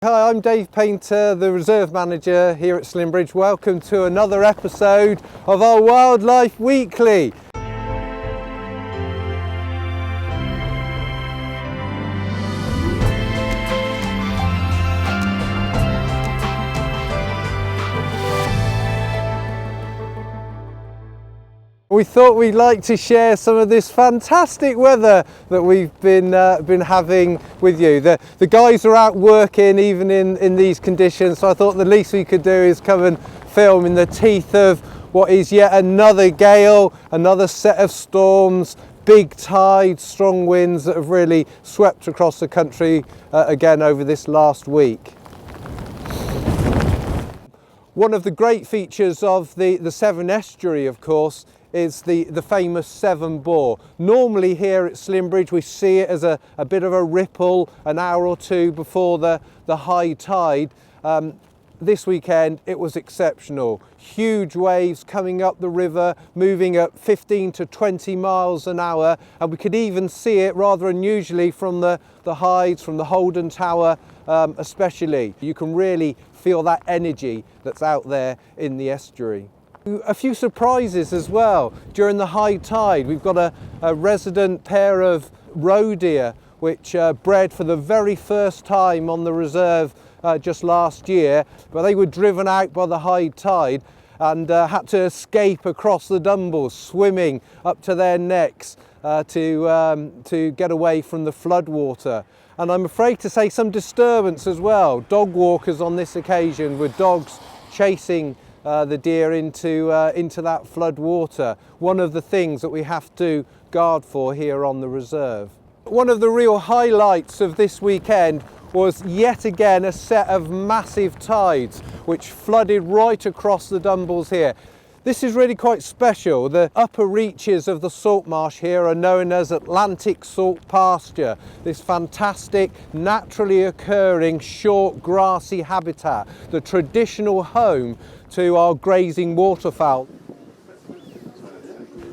Hi, I'm Dave Paynter, the Reserve Manager here at Slimbridge. Welcome to another episode of our Wildlife Weekly. We thought we'd like to share some of this fantastic weather that we've been having with you. The guys are out working even in these conditions, so I thought the least we could do is come and film in the teeth of what is yet another gale, another set of storms, big tides, strong winds that have really swept across the country again over this last week. One of the great features of the Severn estuary, of course, is the famous Severn Bore. Normally here at Slimbridge we see it as a bit of a ripple an hour or two before the high tide. This weekend it was exceptional. Huge waves coming up the river, moving at 15 to 20 miles an hour, and we could even see it rather unusually from the heights, from the Holden Tower especially. You can really feel that energy that's out there in the estuary. A few surprises as well. During the high tide we've got a resident pair of roe deer which bred for the very first time on the reserve just last year, but they were driven out by the high tide and had to escape across the Dumbles, swimming up to their necks to get away from the floodwater. And I'm afraid to say some disturbance as well. Dog walkers on this occasion, with dogs chasing the deer into that flood water. One of the things that we have to guard for here on the reserve. One of the real highlights of this weekend was yet again a set of massive tides which flooded right across the Dumbles here. This is really quite special. The upper reaches of the salt marsh here are known as Atlantic salt pasture, this fantastic naturally occurring short grassy habitat, the traditional home to our grazing waterfowl.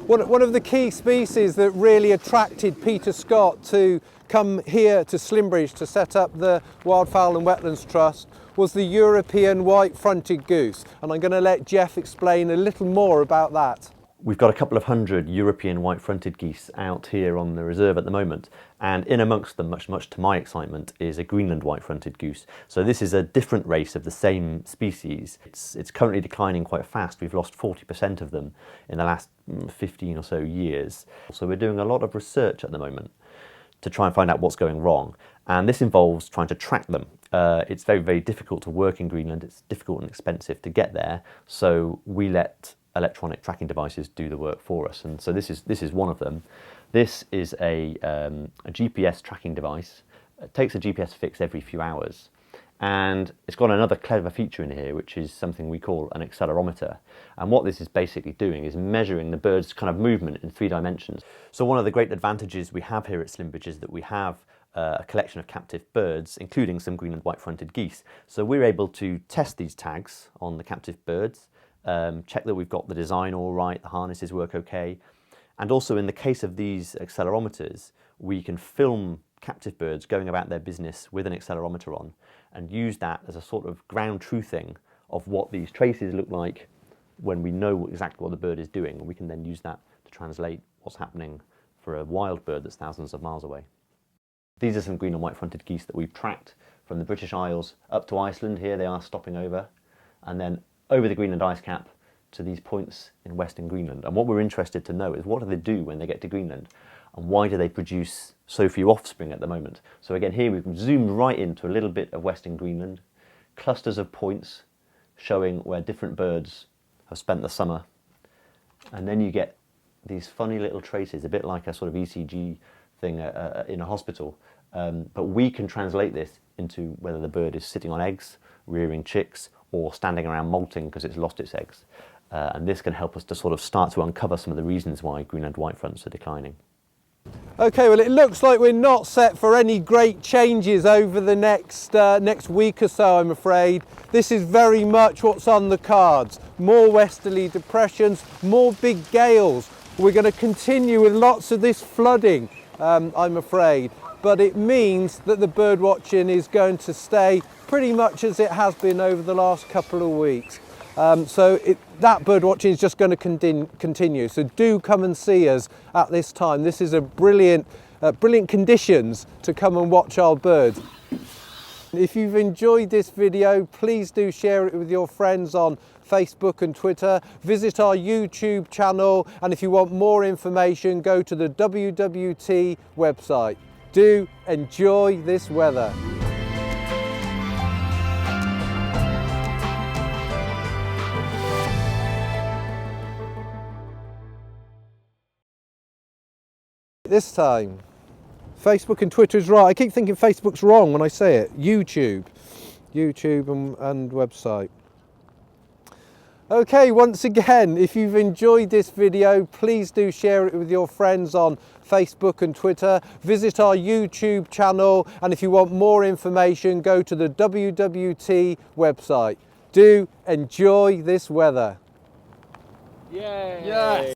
One of the key species that really attracted Peter Scott to come here to Slimbridge to set up the Wildfowl and Wetlands Trust was the European white-fronted goose, and I'm going to let Geoff explain a little more about that. We've got a couple of hundred European white-fronted geese out here on the reserve at the moment, and in amongst them, much to my excitement, is a Greenland white-fronted goose. So this is a different race of the same species. It's currently declining quite fast. We've lost 40% of them in the last 15 or so years. So we're doing a lot of research at the moment to try and find out what's going wrong, and this involves trying to track them. It's very difficult to work in Greenland. It's difficult and expensive to get there, so we let electronic tracking devices do the work for us, and so this is one of them. This is a GPS tracking device. It takes a GPS fix every few hours, and it's got another clever feature in here, which is something we call an accelerometer. And what this is basically doing is measuring the bird's kind of movement in 3 dimensions. So one of the great advantages we have here at Slimbridge is that we have a collection of captive birds, including some Greenland white-fronted geese. So we're able to test these tags on the captive birds, check that we've got the design all right, the harnesses work okay. And also in the case of these accelerometers, we can film captive birds going about their business with an accelerometer on and use that as a sort of ground truthing of what these traces look like when we know exactly what the bird is doing. And we can then use that to translate what's happening for a wild bird that's thousands of miles away. These are some Greenland white-fronted geese that we've tracked from the British Isles up to Iceland. Here they are stopping over, and then over the Greenland ice cap to these points in Western Greenland. And what we're interested to know is what do they do when they get to Greenland, and why do they produce so few offspring at the moment. So again, here we can zoom right into a little bit of Western Greenland, clusters of points showing where different birds have spent the summer, and then you get these funny little traces, a bit like a sort of ECG thing in a hospital, but we can translate this into whether the bird is sitting on eggs, rearing chicks, or standing around molting because it's lost its eggs. And this can help us to sort of start to uncover some of the reasons why Greenland white-fronts are declining. Okay, well, it looks like we're not set for any great changes over the next week or so, I'm afraid. This is very much what's on the cards. More westerly depressions, more big gales. We're going to continue with lots of this flooding, I'm afraid. but it means that the bird watching is going to stay pretty much as it has been over the last couple of weeks. That bird watching is just going to continue. So do come and see us at this time. This is a brilliant conditions to come and watch our birds. If you've enjoyed this video, please do share it with your friends on Facebook and Twitter. Visit our YouTube channel, and if you want more information, go to the WWT website. Do enjoy this weather. This time, Facebook and Twitter is right. I keep thinking Facebook's wrong when I say it. YouTube and website. Okay, once again, if you've enjoyed this video, please do share it with your friends on Facebook and Twitter. Visit our YouTube channel, and if you want more information, go to the WWT website. Do enjoy this weather. Yay! Yes.